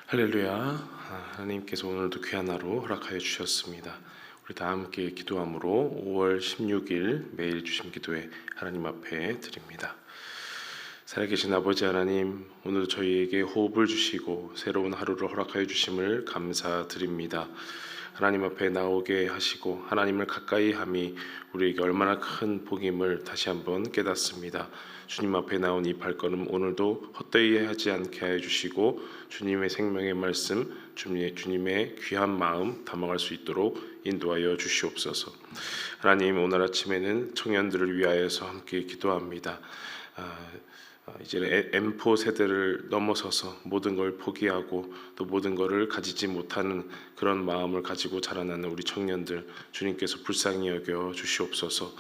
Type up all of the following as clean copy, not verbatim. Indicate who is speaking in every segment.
Speaker 1: 할렐루야. 하나님께서 오늘도 귀한 하루 허락하여 주셨습니다. 우리 다 함께 기도함으로 5월 16일 매일 주심 기도회 하나님 앞에 드립니다. 살아계신 아버지 하나님, 오늘도 저희에게 호흡을 주시고 새로운 하루를 허락하여 주심을 감사드립니다. 하나님 앞에 나오게 하시고 하나님을 가까이 함이 우리에게 얼마나 큰 복임을 다시 한번 깨닫습니다. 주님 앞에 나온 이 발걸음 오늘도 헛되이 하지 않게 하여 주시고 주님의 생명의 말씀, 주님의 귀한 마음 담아갈 수 있도록 인도하여 주시옵소서. 하나님, 오늘 아침에는 청년들을 위하여서 함께 기도합니다. 이제 M4 세대를 넘어서서 모든 걸 포기하고 또 모든 것을 가지지 못하는 그런 마음을 가지고 자라나는 우리 청년들, 주님께서 불쌍히 여겨 주시옵소서.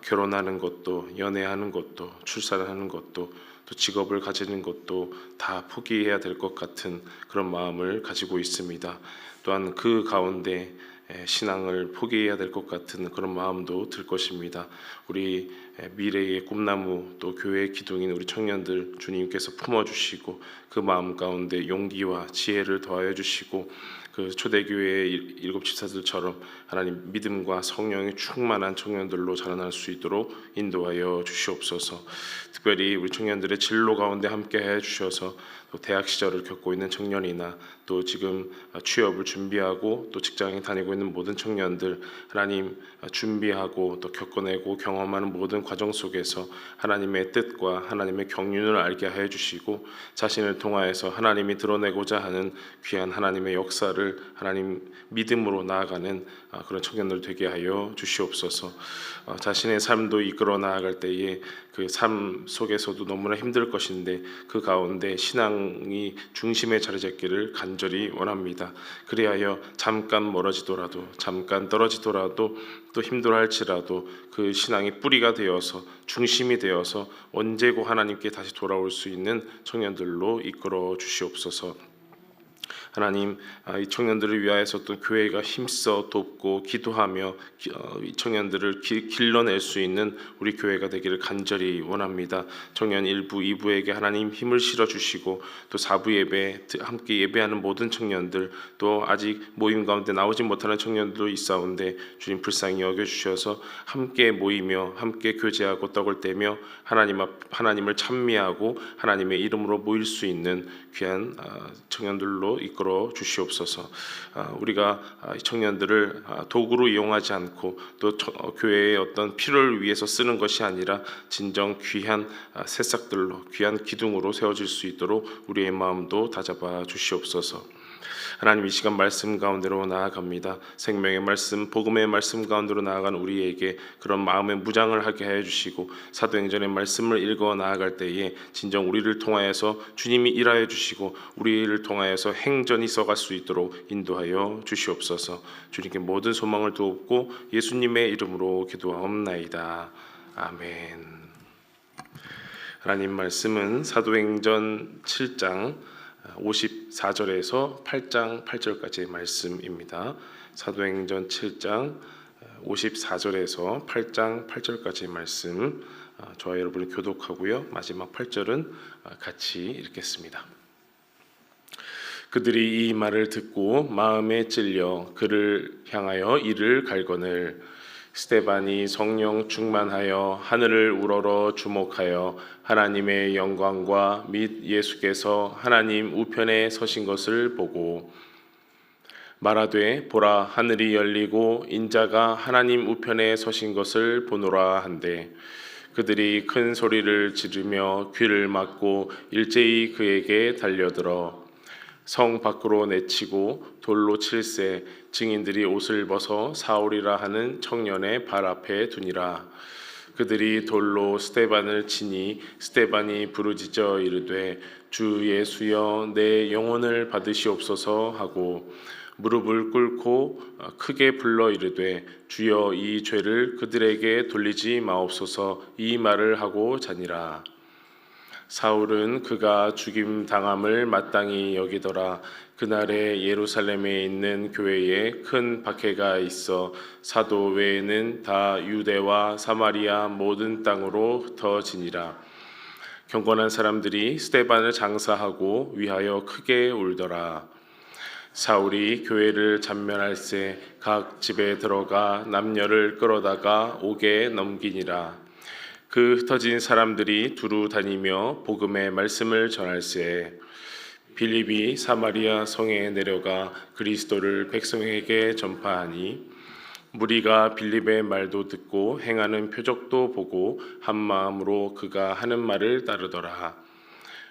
Speaker 1: 결혼하는 것도, 연애하는 것도, 출산하는 것도, 또 직업을 가지는 것도 다 포기해야 될 것 같은 그런 마음을 가지고 있습니다. 또한 그 가운데 신앙을 포기해야 될 것 같은 그런 마음도 들 것입니다. 우리 미래의 꿈나무 또 교회의 기둥인 우리 청년들 주님께서 품어주시고 그 마음 가운데 용기와 지혜를 더하여 주시고 그 초대교회의 일곱 집사들처럼 하나님 믿음과 성령이 충만한 청년들로 자라날 수 있도록 인도하여 주시옵소서. 특별히 우리 청년들의 진로 가운데 함께해 주셔서 또 대학 시절을 겪고 있는 청년이나 또 지금 취업을 준비하고 또 직장에 다니고 있는 모든 청년들, 하나님 준비하고 또 겪어내고 경험하는 모든 과정 속에서 하나님의 뜻과 하나님의 경륜을 알게 하여 주시고 자신을 통하여서 하나님이 드러내고자 하는 귀한 하나님의 역사를 하나님 믿음으로 나아가는 그런 청년들 되게 하여 주시옵소서. 자신의 삶도 이끌어 나아갈 때에 그 삶 속에서도 너무나 힘들 것인데 그 가운데 신앙이 중심에 자리 잡기를 간절히 원합니다. 그리하여 잠깐 멀어지더라도, 잠깐 떨어지더라도, 또 힘들어할지라도 그 신앙이 뿌리가 되어서 중심이 되어서 언제고 하나님께 다시 돌아올 수 있는 청년들로 이끌어 주시옵소서. 하나님, 이 청년들을 위하여서 또 교회가 힘써 돕고 기도하며 이 청년들을 길러낼 수 있는 우리 교회가 되기를 간절히 원합니다. 청년 1부, 2부에게 하나님 힘을 실어 주시고 또 4부 예배 함께 예배하는 모든 청년들, 또 아직 모임 가운데 나오지 못하는 청년들도 있사온데 주님 불쌍히 여겨 주셔서 함께 모이며 함께 교제하고 떡을 떼며 하나님을 찬미하고 하나님의 이름으로 모일 수 있는 귀한 청년들로 이끌어 주시옵소서. 우리가 청년들을 도구로 이용하지 않고 또 교회의 어떤 필요를 위해서 쓰는 것이 아니라 진정 귀한 새싹들로, 귀한 기둥으로 세워질 수 있도록 우리의 마음도 다잡아 주시옵소서. 하나님, 이 시간 말씀 가운데로 나아갑니다. 생명의 말씀, 복음의 말씀 가운데로 나아간 우리에게 그런 마음의 무장을 하게 하여 주시고 사도행전의 말씀을 읽어 나아갈 때에 진정 우리를 통하여서 주님이 일하여 주시고 우리를 통하여서 행전이 써갈 수 있도록 인도하여 주시옵소서. 주님께 모든 소망을 두었고 예수님의 이름으로 기도하옵나이다. 아멘. 하나님 말씀은 사도행전 7장 54절에서 8장 8절까지의 말씀입니다. 사도행전 7장 54절에서 8장 8절까지의 말씀, 저와 여러분이 교독하고요. 마지막 8절은 같이 읽겠습니다. 그들이 이 말을 듣고 마음에 찔려 그를 향하여 이를 갈거늘 스데반이 성령 충만하여 하늘을 우러러 주목하여 하나님의 영광과 및 예수께서 하나님 우편에 서신 것을 보고 말하되 보라 하늘이 열리고 인자가 하나님 우편에 서신 것을 보노라 한데 그들이 큰 소리를 지르며 귀를 막고 일제히 그에게 달려들어 성 밖으로 내치고 돌로 칠세 증인들이 옷을 벗어 사울이라 하는 청년의 발 앞에 두니라. 그들이 돌로 스데반을 치니 스데반이 부르짖어 이르되 주 예수여 내 영혼을 받으시옵소서 하고 무릎을 꿇고 크게 불러 이르되 주여 이 죄를 그들에게 돌리지 마옵소서 이 말을 하고 자니라. 사울은 그가 죽임 당함을 마땅히 여기더라. 그날에 예루살렘에 있는 교회에 큰 박해가 있어 사도 외에는 다 유대와 사마리아 모든 땅으로 흩어지니라. 경건한 사람들이 스데반을 장사하고 위하여 크게 울더라. 사울이 교회를 잔멸할새 각 집에 들어가 남녀를 끌어다가 옥에 넘기니라. 그 흩어진 사람들이 두루 다니며 복음의 말씀을 전할새 빌립이 사마리아 성에 내려가 그리스도를 백성에게 전파하니 무리가 빌립의 말도 듣고 행하는 표적도 보고 한 마음으로 그가 하는 말을 따르더라.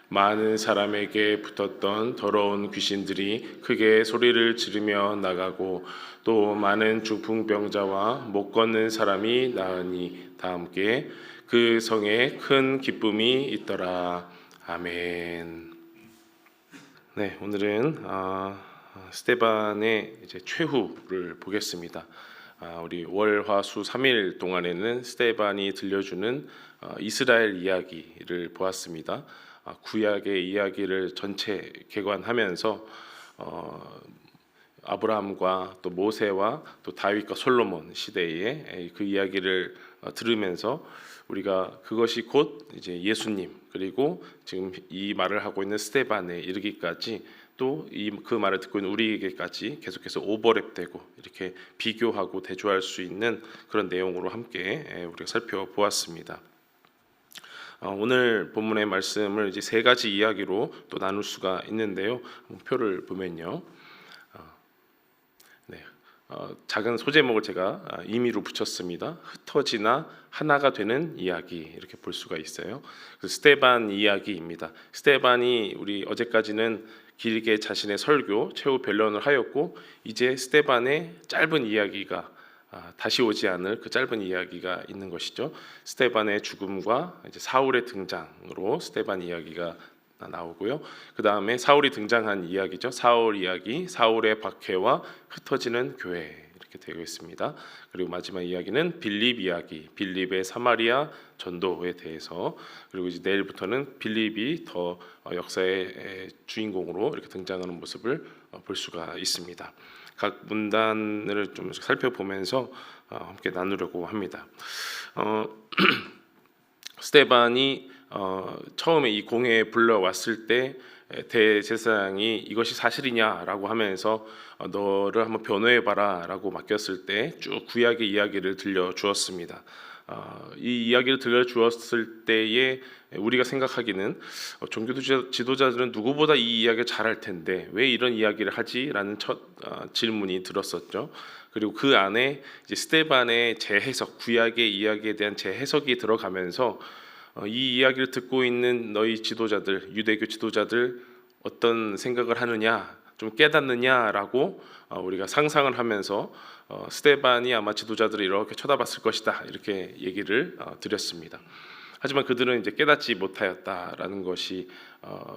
Speaker 1: 많은 사람에게 붙었던 더러운 귀신들이 크게 소리를 지르며 나가고 또 많은 중풍병자와 못 걷는 사람이 나으니 다 함께 그 성에 큰 기쁨이 있더라. 아멘. 네, 오늘은 스데반의 이제 최후를 보겠습니다. 우리 월화수 3일 동안에는 스데반이 들려주는 이스라엘 이야기를 보았습니다. 구약의 이야기를 전체 개관하면서 아브라함과 또 모세와 또 다윗과 솔로몬 시대의 그 이야기를 들으면서 우리가 그것이 곧 이제 예수님 그리고 지금 이 말을 하고 있는 스데반에 이르기까지 또 그 말을 듣고 있는 우리에게까지 계속해서 오버랩되고 이렇게 비교하고 대조할 수 있는 그런 내용으로 함께 우리가 살펴보았습니다. 오늘 본문의 말씀을 이제 세 가지 이야기로 또 나눌 수가 있는데요. 표를 보면요, 작은 소제목을 제가 임의로 붙였습니다. 흩어지나 하나가 되는 이야기 이렇게 볼 수가 있어요. 스데반 이야기입니다. 스데반이 우리 어제까지는 길게 자신의 설교 최후 변론을 하였고 이제 스데반의 짧은 이야기가 다시 오지 않을 그 짧은 이야기가 있는 것이죠. 스데반의 죽음과 이제 사울의 등장으로 스데반 이야기가 나오고요. 그 다음에 사울이 등장한 이야기죠. 사울 이야기, 사울의 박해와 흩어지는 교회 이렇게 되어 있습니다. 그리고 마지막 이야기는 빌립 이야기, 빌립의 사마리아 전도에 대해서, 그리고 이제 내일부터는 빌립이 더 역사의 주인공으로 이렇게 등장하는 모습을 볼 수가 있습니다. 각 문단을 좀 살펴보면서 함께 나누려고 합니다. 스데반이 처음에 이 공회에 불러왔을 때 대제사장이 이것이 사실이냐라고 하면서 너를 한번 변호해봐라라고 맡겼을 때 쭉 구약의 이야기를 들려주었습니다. 이 이야기를 들려주었을 때에 우리가 생각하기는 종교 지도자들은 누구보다 이 이야기를 잘할 텐데 왜 이런 이야기를 하지라는 첫 질문이 들었었죠. 그리고 그 안에 이제 스데반의 재해석, 구약의 이야기에 대한 재해석이 들어가면서 이 이야기를 듣고 있는 너희 지도자들, 유대교 지도자들 어떤 생각을 하느냐, 좀 깨닫느냐라고 우리가 상상을 하면서 스데반이 아마 지도자들을 이렇게 쳐다봤을 것이다 이렇게 얘기를 드렸습니다. 하지만 그들은 이제 깨닫지 못하였다라는 것이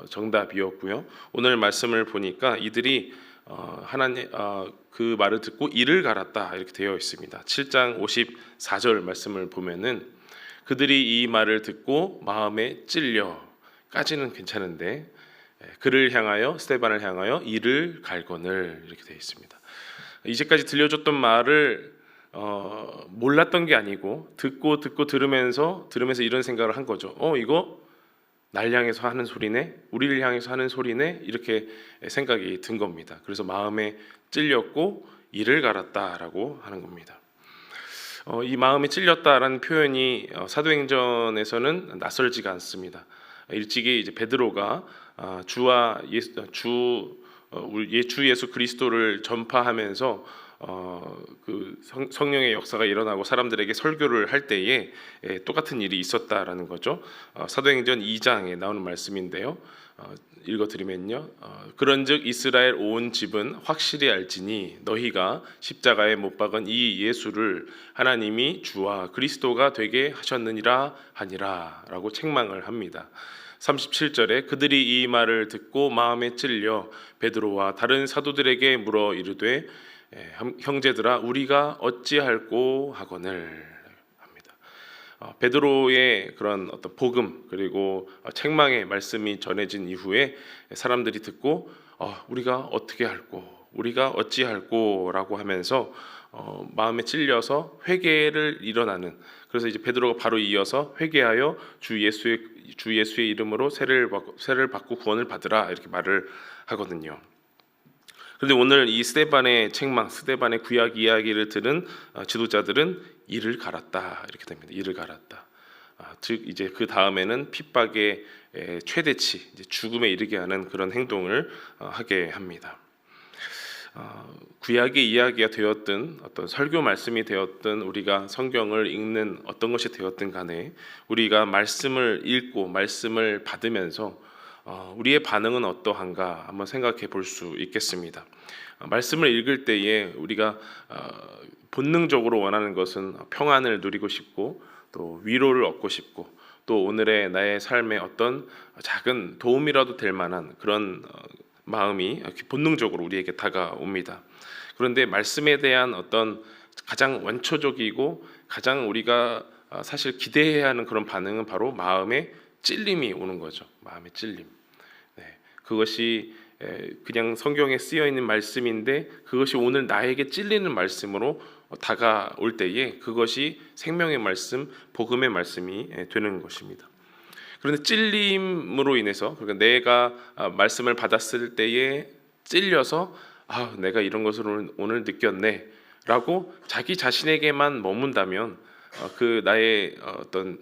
Speaker 1: 정답이었고요. 오늘 말씀을 보니까 이들이 하나님 그 말을 듣고 이를 갈았다 이렇게 되어 있습니다. 7장 54절 말씀을 보면은 그들이 이 말을 듣고 마음에 찔려까지는 괜찮은데 그를 향하여 스데반을 향하여 이를 갈거늘 이렇게 되어 있습니다. 이제까지 들려줬던 말을 몰랐던 게 아니고 듣고 들으면서 이런 생각을 한 거죠. 이거 날 향해서 하는 소리네, 우리를 향해서 하는 소리네 이렇게 생각이 든 겁니다. 그래서 마음에 찔렸고 이를 갈았다라고 하는 겁니다. 이 마음에 찔렸다라는 표현이 사도행전에서는 낯설지가 않습니다. 일찍이 이제 베드로가 주 예수 그리스도를 전파하면서 그 성령의 역사가 일어나고 사람들에게 설교를 할 때에 똑같은 일이 있었다라는 거죠. 사도행전 2장에 나오는 말씀인데요. 읽어드리면요. 그런즉 이스라엘 온 집은 확실히 알지니 너희가 십자가에 못 박은 이 예수를 하나님이 주와 그리스도가 되게 하셨느니라 하니라 라고 책망을 합니다. 37절에 그들이 이 말을 듣고 마음에 찔려 베드로와 다른 사도들에게 물어 이르되 형제들아 우리가 어찌할꼬 하거늘 합니다. 베드로의 그런 어떤 복음 그리고 책망의 말씀이 전해진 이후에 사람들이 듣고 우리가 어떻게 할꼬, 우리가 어찌할꼬라고 하면서 마음에 찔려서 회개를 일어나는. 그래서 이제 베드로가 바로 이어서 회개하여 주 예수의 이름으로 세를 받고 구원을 받으라 이렇게 말을 하거든요. 그런데 오늘 이 스데반의 책망, 스데반의 구약 이야기를 들은 지도자들은 이를 갈았다 이렇게 됩니다. 이를 갈았다. 즉 이제 그 다음에는 핍박의 최대치, 이제 죽음에 이르게 하는 그런 행동을 하게 합니다. 구약의 이야기가 되었든 어떤 설교 말씀이 되었든 우리가 성경을 읽는 어떤 것이 되었든 간에 우리가 말씀을 읽고 말씀을 받으면서 우리의 반응은 어떠한가 한번 생각해 볼 수 있겠습니다. 말씀을 읽을 때에 우리가 본능적으로 원하는 것은 평안을 누리고 싶고 또 위로를 얻고 싶고 또 오늘의 나의 삶에 어떤 작은 도움이라도 될 만한 그런 마음이 본능적으로 우리에게 다가옵니다. 그런데 말씀에 대한 어떤 가장 원초적이고 가장 우리가 사실 기대해야 하는 그런 반응은 바로 마음의 찔림이 오는 거죠. 마음의 찔림. 그것이 그냥 성경에 쓰여 있는 말씀인데 그것이 오늘 나에게 찔리는 말씀으로 다가올 때에 그것이 생명의 말씀, 복음의 말씀이 되는 것입니다. 그런데 찔림으로 인해서, 그러니까 내가 말씀을 받았을 때에 찔려서 내가 이런 것을 오늘 느꼈네라고 자기 자신에게만 머문다면 그 나의 어떤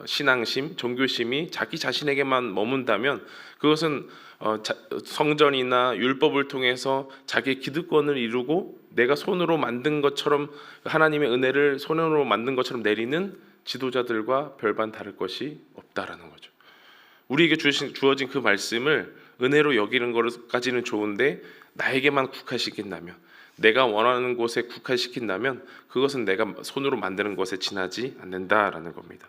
Speaker 1: 신앙심, 종교심이 자기 자신에게만 머문다면 그것은 성전이나 율법을 통해서 자기의 기득권을 이루고 내가 손으로 만든 것처럼 하나님의 은혜를 손으로 만든 것처럼 내리는 지도자들과 별반 다를 것이 없다라는 거죠. 우리에게 주어진 그 말씀을 은혜로 여기는 것까지는 좋은데 나에게만 국한시킨다면, 내가 원하는 곳에 국한시킨다면 그것은 내가 손으로 만드는 것에 지나지 않는다라는 겁니다.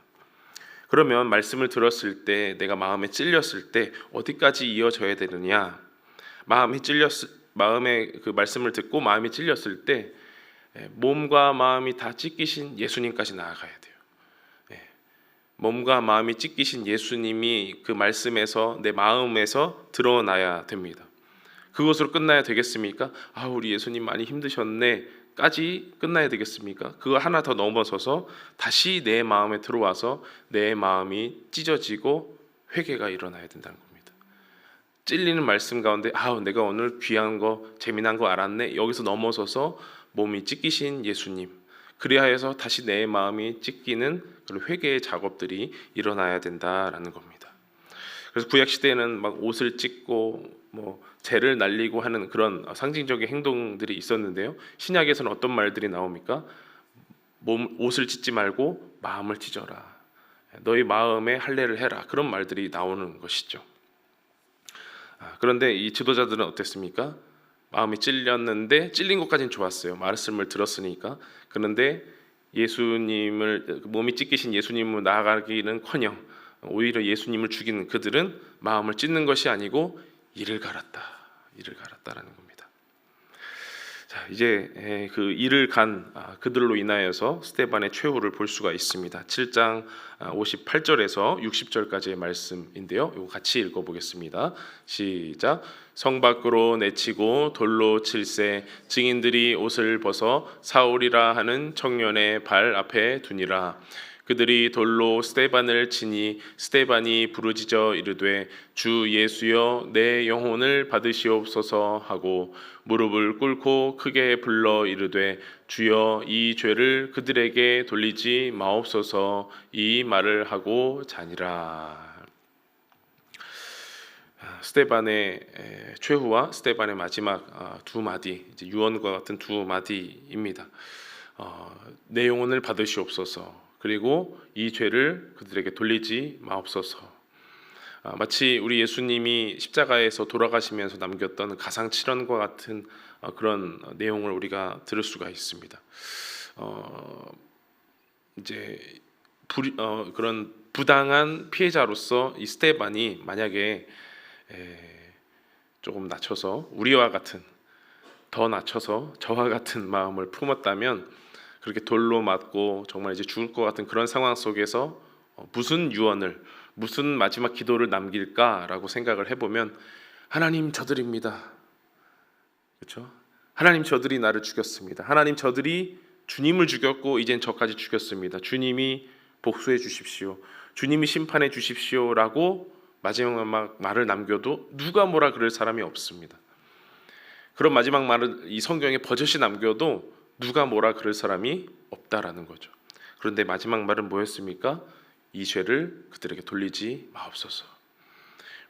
Speaker 1: 그러면 말씀을 들었을 때 내가 마음에 찔렸을 때 어디까지 이어져야 되느냐? 마음에 그 말씀을 듣고 마음이 찔렸을 때 몸과 마음이 다 찢기신 예수님까지 나아가야 돼요. 몸과 마음이 찢기신 예수님이 그 말씀에서 내 마음에서 드러나야 됩니다. 그것으로 끝나야 되겠습니까? 우리 예수님 많이 힘드셨네 까지 끝나야 되겠습니까? 그거 하나 더 넘어서서 다시 내 마음에 들어와서 내 마음이 찢어지고 회개가 일어나야 된다는 겁니다. 찔리는 말씀 가운데 내가 오늘 귀한 거 재미난 거 알았네, 여기서 넘어서서 몸이 찢기신 예수님, 그리하여서 다시 내 마음이 찢기는 그런 회개의 작업들이 일어나야 된다라는 겁니다. 그래서 구약 시대에는 막 옷을 찢고 재를 날리고 하는 그런 상징적인 행동들이 있었는데요. 신약에서는 어떤 말들이 나옵니까? 옷을 찢지 말고 마음을 찢어라. 너희 마음에 할례를 해라. 그런 말들이 나오는 것이죠. 그런데 이 지도자들은 어땠습니까? 마음이 찔렸는데 찔린 것까지는 좋았어요. 말씀을 들었으니까. 그런데 예수님을, 몸이 찢기신 예수님을 나아가기는커녕 오히려 예수님을 죽이는 그들은 마음을 찢는 것이 아니고 이를 갈았다라는 겁니다. 자, 이제 그 이를 간 그들로 인하여서 스데반의 최후를 볼 수가 있습니다. 7장 58절에서 60절까지의 말씀인데요. 이거 같이 읽어보겠습니다. 시작. 성 밖으로 내치고 돌로 칠세 증인들이 옷을 벗어 사울이라 하는 청년의 발 앞에 두니라. 그들이 돌로 스데반을 치니 스데반이 부르짖어 이르되 주 예수여 내 영혼을 받으시옵소서 하고 무릎을 꿇고 크게 불러 이르되 주여 이 죄를 그들에게 돌리지 마옵소서 이 말을 하고 자니라. 스데반의 최후와 스데반의 마지막 두 마디, 이제 유언과 같은 두 마디입니다. 내 영혼을 받으시옵소서, 그리고 이 죄를 그들에게 돌리지 마옵소서. 마치 우리 예수님이 십자가에서 돌아가시면서 남겼던 가상칠언과 같은 그런 내용을 우리가 들을 수가 있습니다. 이제 그런 부당한 피해자로서 이 스데반이 만약에 조금 낮춰서 우리와 같은, 더 낮춰서 저와 같은 마음을 품었다면 그렇게 돌로 맞고 정말 이제 죽을 것 같은 그런 상황 속에서 무슨 유언을, 무슨 마지막 기도를 남길까라고 생각을 해보면 하나님 저들입니다. 그렇죠? 하나님 저들이 나를 죽였습니다. 하나님 저들이 주님을 죽였고 이젠 저까지 죽였습니다. 주님이 복수해 주십시오. 주님이 심판해 주십시오라고 마지막 말을 남겨도 누가 뭐라 그럴 사람이 없습니다. 그런 마지막 말을 이 성경에 버젓이 남겨도 누가 뭐라 그럴 사람이 없다라는 거죠. 그런데 마지막 말은 뭐였습니까? 이 죄를 그들에게 돌리지 마옵소서.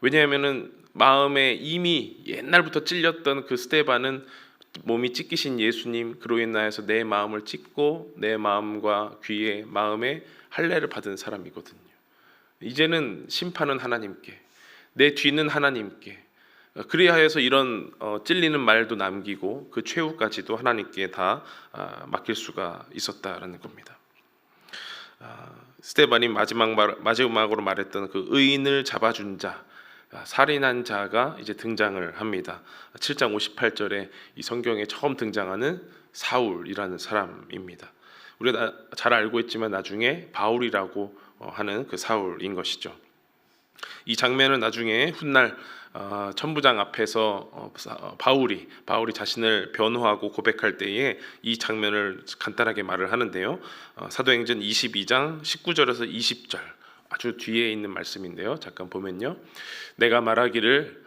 Speaker 1: 왜냐하면은 마음에 이미 옛날부터 찔렸던 그 스데반은 몸이 찢기신 예수님, 그로 인하여서 내 마음을 찢고 내 마음과 귀에 마음에 할례를 받은 사람이거든요. 이제는 심판은 하나님께, 내 뒤는 하나님께, 그리하여서 이런 찔리는 말도 남기고 그 최후까지도 하나님께 다 맡길 수가 있었다라는 겁니다. 스데반이 마지막으로 말했던 그 의인을 잡아준 자, 살인한 자가 이제 등장을 합니다. 7장 58절에 이 성경에 처음 등장하는 사울이라는 사람입니다. 우리가 잘 알고 있지만 나중에 바울이라고 하는 그 사울인 것이죠. 이 장면은 나중에 훗날 천부장 앞에서 바울이 자신을 변호하고 고백할 때에 이 장면을 간단하게 말을 하는데요. 사도행전 22장 19절에서 20절 아주 뒤에 있는 말씀인데요. 잠깐 보면요. 내가 말하기를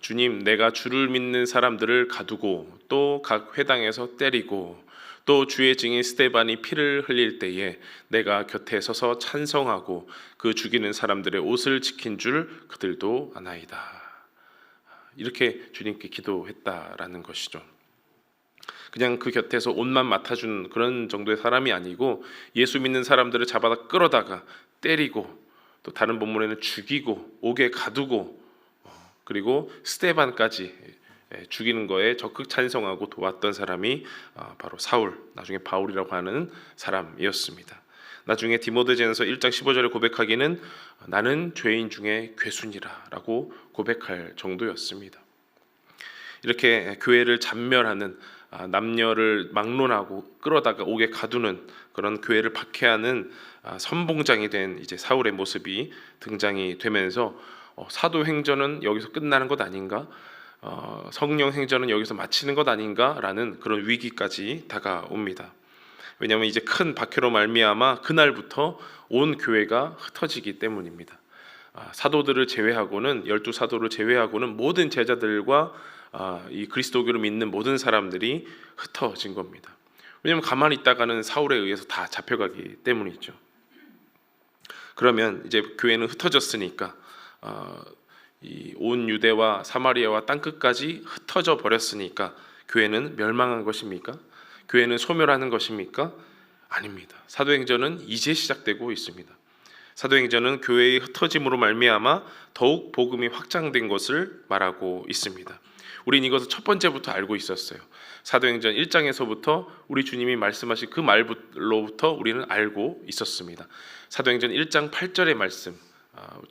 Speaker 1: 주님, 내가 주를 믿는 사람들을 가두고 또 각 회당에서 때리고 또 주의 증인 스데반이 피를 흘릴 때에 내가 곁에 서서 찬성하고 그 죽이는 사람들의 옷을 지킨 줄 그들도 아나이다. 이렇게 주님께 기도했다라는 것이죠. 그냥 그 곁에서 옷만 맡아준 그런 정도의 사람이 아니고 예수 믿는 사람들을 잡아다 끌어다가 때리고 또 다른 본문에는 죽이고 옥에 가두고 그리고 스데반까지 죽이는 거에 적극 찬성하고 도왔던 사람이 바로 사울, 나중에 바울이라고 하는 사람이었습니다. 나중에 디모데전서 1장 15절에 고백하기는 나는 죄인 중에 괴순이라 라고 고백할 정도였습니다. 이렇게 교회를 잔멸하는, 남녀를 막론하고 끌어다가 옥에 가두는 그런 교회를 박해하는 선봉장이 된 이제 사울의 모습이 등장이 되면서 사도행전은 여기서 끝나는 것 아닌가? 성령 행전은 여기서 마치는 것 아닌가라는 그런 위기까지 다가옵니다. 왜냐하면 이제 큰 박해로 말미암아 그날부터 온 교회가 흩어지기 때문입니다. 사도들을 제외하고는 12사도를 제외하고는 모든 제자들과 이 그리스도교를 믿는 모든 사람들이 흩어진 겁니다. 왜냐하면 가만히 있다가는 사울에 의해서 다 잡혀가기 때문이죠. 그러면 이제 교회는 흩어졌으니까 이 온 유대와 사마리아와 땅끝까지 흩어져 버렸으니까 교회는 멸망한 것입니까? 교회는 소멸하는 것입니까? 아닙니다. 사도행전은 이제 시작되고 있습니다. 사도행전은 교회의 흩어짐으로 말미암아 더욱 복음이 확장된 것을 말하고 있습니다. 우린 이것을 첫 번째부터 알고 있었어요. 사도행전 1장에서부터 우리 주님이 말씀하신 그 말로부터 우리는 알고 있었습니다. 사도행전 1장 8절의 말씀,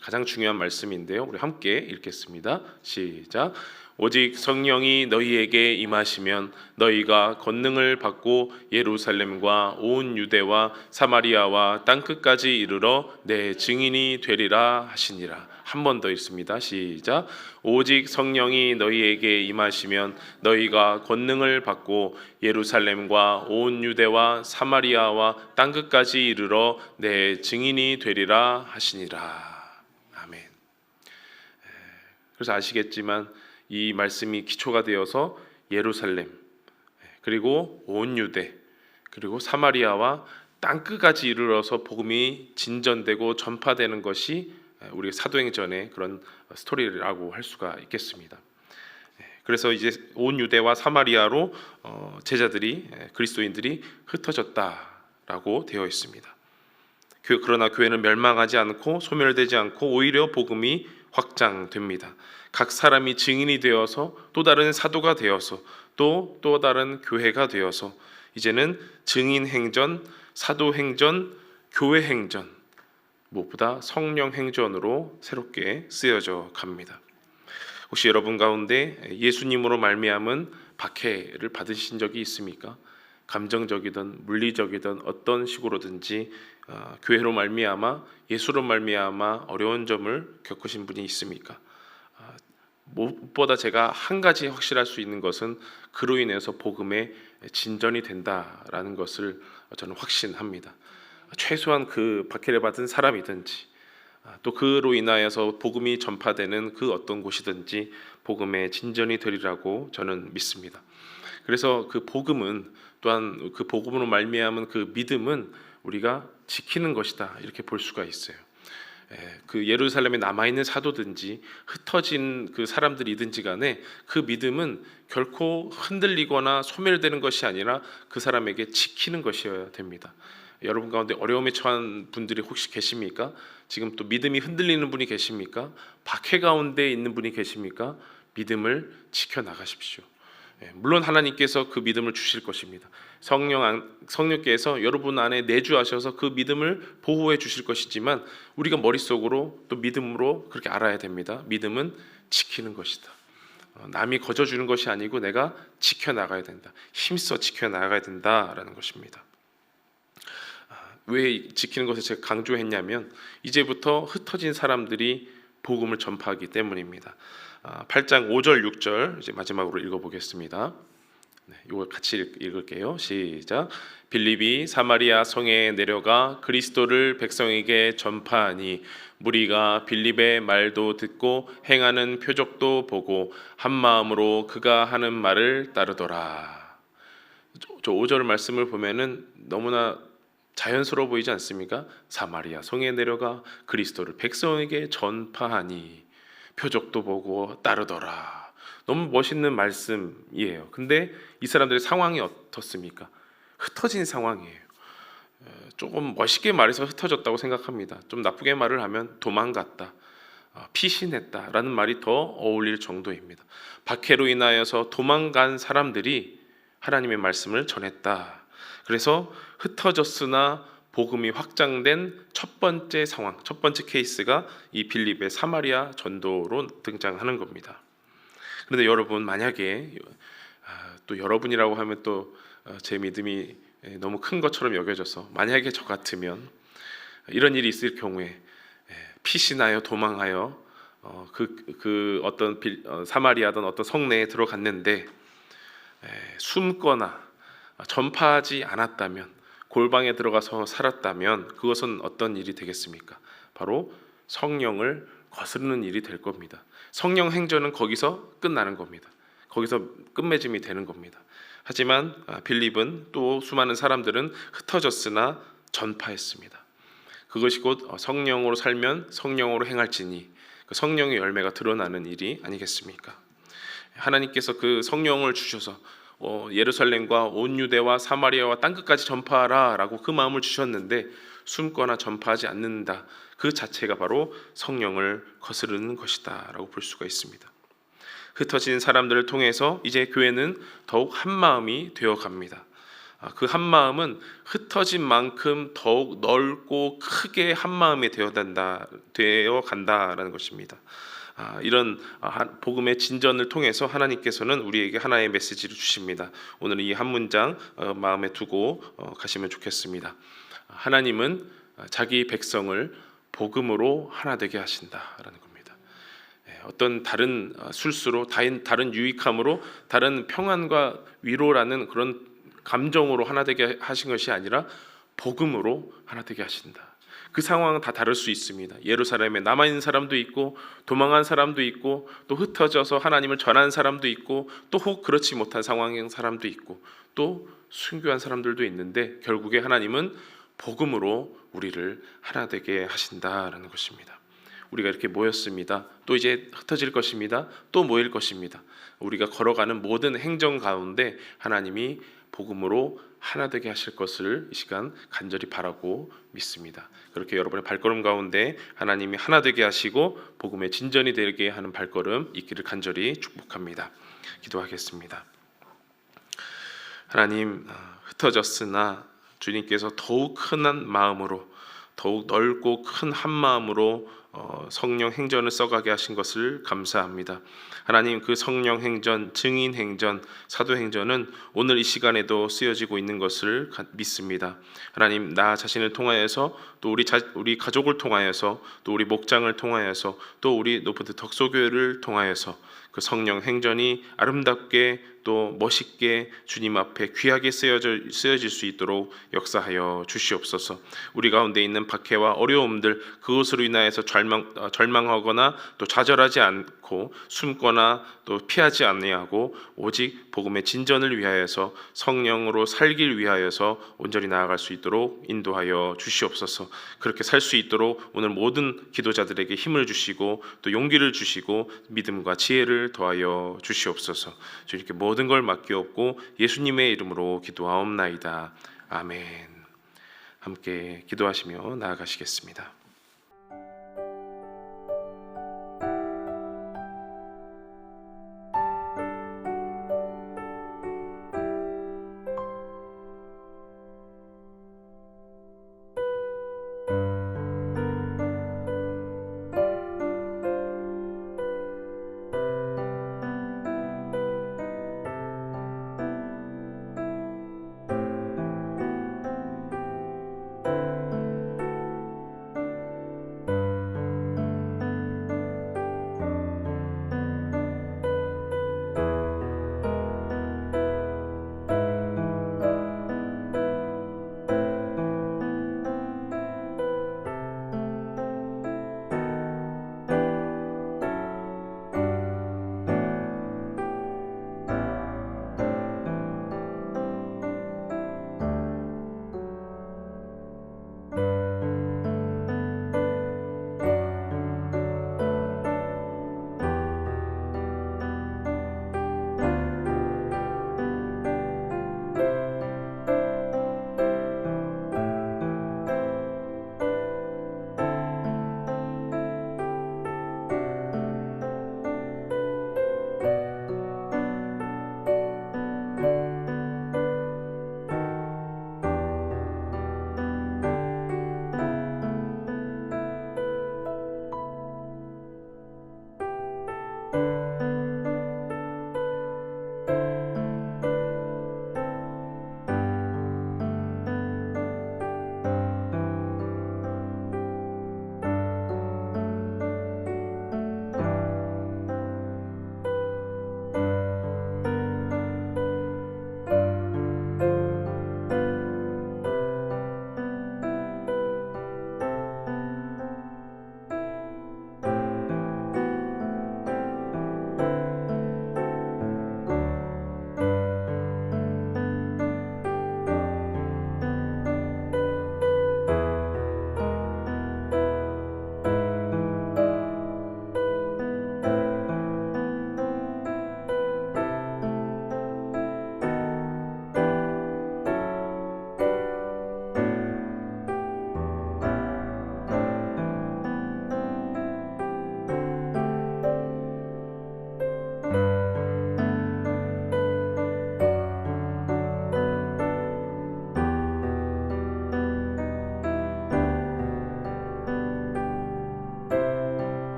Speaker 1: 가장 중요한 말씀인데요. 우리 함께 읽겠습니다. 시작. 오직 성령이 너희에게 임하시면 너희가 권능을 받고 예루살렘과 온 유대와 사마리아와 땅끝까지 이르러 내 증인이 되리라 하시니라. 한 번 더 읽습니다. 시작. 오직 성령이 너희에게 임하시면 너희가 권능을 받고 예루살렘과 온 유대와 사마리아와 땅끝까지 이르러 내 증인이 되리라 하시니라. 아멘. 그래서 아시겠지만 이 말씀이 기초가 되어서 예루살렘 그리고 온 유대 그리고 사마리아와 땅끝까지 이르러서 복음이 진전되고 전파되는 것이 우리 사도행전의 그런 스토리라고 할 수가 있겠습니다. 그래서 이제 온 유대와 사마리아로 제자들이 그리스도인들이 흩어졌다라고 되어 있습니다. 그러나 교회는 멸망하지 않고 소멸되지 않고 오히려 복음이 확장됩니다. 각 사람이 증인이 되어서 또 다른 사도가 되어서 또 다른 교회가 되어서 이제는 증인 행전, 사도 행전, 교회 행전, 무엇보다 성령 행전으로 새롭게 쓰여져 갑니다. 혹시 여러분 가운데 예수님으로 말미암은 박해를 받으신 적이 있습니까? 감정적이든 물리적이든 어떤 식으로든지 교회로 말미암아 예수로 말미암아 어려운 점을 겪으신 분이 있습니까? 무엇보다 제가 한 가지 확실할 수 있는 것은 그로 인해서 복음의 진전이 된다라는 것을 저는 확신합니다. 최소한 그 박해를 받은 사람이든지 또 그로 인하여서 복음이 전파되는 그 어떤 곳이든지 복음의 진전이 되리라고 저는 믿습니다. 그래서 그 복음은 또한 그 복음으로 말미암은 그 믿음은 우리가 지키는 것이다 이렇게 볼 수가 있어요. 그 예루살렘에 남아있는 사도든지 흩어진 그 사람들이든지 간에 그 믿음은 결코 흔들리거나 소멸되는 것이 아니라 그 사람에게 지키는 것이어야 됩니다. 여러분 가운데 어려움에 처한 분들이 혹시 계십니까? 지금 또 믿음이 흔들리는 분이 계십니까? 박해 가운데 있는 분이 계십니까? 믿음을 지켜나가십시오. 물론 하나님께서 그 믿음을 주실 것입니다. 성령께서 여러분 안에 내주하셔서 그 믿음을 보호해 주실 것이지만 우리가 머릿속으로 또 믿음으로 그렇게 알아야 됩니다. 믿음은 지키는 것이다. 남이 거저주는 것이 아니고 내가 지켜나가야 된다. 힘써 지켜나가야 된다라는 것입니다. 왜 지키는 것을 제가 강조했냐면 이제부터 흩어진 사람들이 복음을 전파하기 때문입니다. 8장 5절 6절 이제 마지막으로 읽어보겠습니다. 이걸 같이 읽을게요. 시작. 빌립이 사마리아 성에 내려가 그리스도를 백성에게 전파하니 무리가 빌립의 말도 듣고 행하는 표적도 보고 한 마음으로 그가 하는 말을 따르더라. 저 5절 말씀을 보면은 너무나 자연스러워 보이지 않습니까? 사마리아 성에 내려가 그리스도를 백성에게 전파하니 표적도 보고 따르더라. 너무 멋있는 말씀이에요. 근데 이 사람들의 상황이 어떻습니까? 흩어진 상황이에요. 조금 멋있게 말해서 흩어졌다고 생각합니다. 좀 나쁘게 말을 하면 도망갔다, 피신했다라는 말이 더 어울릴 정도입니다. 박해로 인하여서 도망간 사람들이 하나님의 말씀을 전했다. 그래서 흩어졌으나 복음이 확장된 첫 번째 상황, 첫 번째 케이스가 이 빌립의 사마리아 전도로 등장하는 겁니다. 그런데 여러분 만약에 또 여러분이라고 하면 또 제 믿음이 너무 큰 것처럼 여겨져서 만약에 저 같으면 이런 일이 있을 경우에 피신하여 도망하여 그 어떤 사마리아든 어떤 성내에 들어갔는데 숨거나 전파하지 않았다면 골방에 들어가서 살았다면 그것은 어떤 일이 되겠습니까? 바로 성령을 거스르는 일이 될 겁니다. 성령 행전은 거기서 끝나는 겁니다. 거기서 끝맺음이 되는 겁니다. 하지만 빌립은 또 수많은 사람들은 흩어졌으나 전파했습니다. 그것이 곧 성령으로 살면 성령으로 행할지니 그 성령의 열매가 드러나는 일이 아니겠습니까? 하나님께서 그 성령을 주셔서 예루살렘과 온 유대와 사마리아와 땅끝까지 전파하라 라고 그 마음을 주셨는데 숨거나 전파하지 않는다. 그 자체가 바로 성령을 거스르는 것이다 라고 볼 수가 있습니다. 흩어진 사람들을 통해서 이제 교회는 더욱 한 마음이 되어 갑니다. 그 한 마음은 흩어진 만큼 더욱 넓고 크게 한 마음이 되어 간다라는 것입니다. 이런 복음의 진전을 통해서 하나님께서는 우리에게 하나의 메시지를 주십니다. 오늘 이 한 문장 마음에 두고 가시면 좋겠습니다. 하나님은 자기 백성을 복음으로 하나 되게 하신다라는 겁니다. 어떤 다른 술수로, 다른 유익함으로, 다른 평안과 위로라는 그런 감정으로 하나 되게 하신 것이 아니라 복음으로 하나 되게 하신다. 그 상황은 다 다를 수 있습니다. 예루살렘에 남아있는 사람도 있고 도망한 사람도 있고 또 흩어져서 하나님을 전한 사람도 있고 또 혹 그렇지 못한 상황인 사람도 있고 또 순교한 사람들도 있는데 결국에 하나님은 복음으로 우리를 하나 되게 하신다라는 것입니다. 우리가 이렇게 모였습니다. 또 이제 흩어질 것입니다. 또 모일 것입니다. 우리가 걸어가는 모든 행정 가운데 하나님이 복음으로 하나 되게 하실 것을 이 시간 간절히 바라고 믿습니다. 그렇게 여러분의 발걸음 가운데 하나님이 하나 되게 하시고 복음의 진전이 되게 하는 발걸음 있기를 간절히 축복합니다. 기도하겠습니다. 하나님, 흩어졌으나 주님께서 더욱 큰 마음으로 더욱 넓고 큰 한 마음으로 성령 행전을 써가게 하신 것을 감사합니다. 하나님, 그 성령 행전, 증인 행전, 사도 행전은 오늘 이 시간에도 쓰여지고 있는 것을 믿습니다. 하나님, 나 자신을 통하여서 또 우리 가족을 통하여서 또 우리 목장을 통하여서 또 우리 노포트 덕소교회를 통하여서 그 성령 행전이 아름답게 또 멋있게 주님 앞에 귀하게 쓰여질 수 있도록 역사하여 주시옵소서. 우리 가운데 있는 박해와 어려움들, 그것으로 인하여서 절망하거나 또 좌절하지 않고 숨거나 또 피하지 아니하고 오직 복음의 진전을 위하여서 성령으로 살길 위하여서 온전히 나아갈 수 있도록 인도하여 주시옵소서. 그렇게 살 수 있도록 오늘 모든 기도자들에게 힘을 주시고 또 용기를 주시고 믿음과 지혜를 더하여 주시옵소서. 주님께 모든 걸 맡기옵고 예수님의 이름으로 기도하옵나이다. 아멘. 함께 기도하시며 나아가시겠습니다.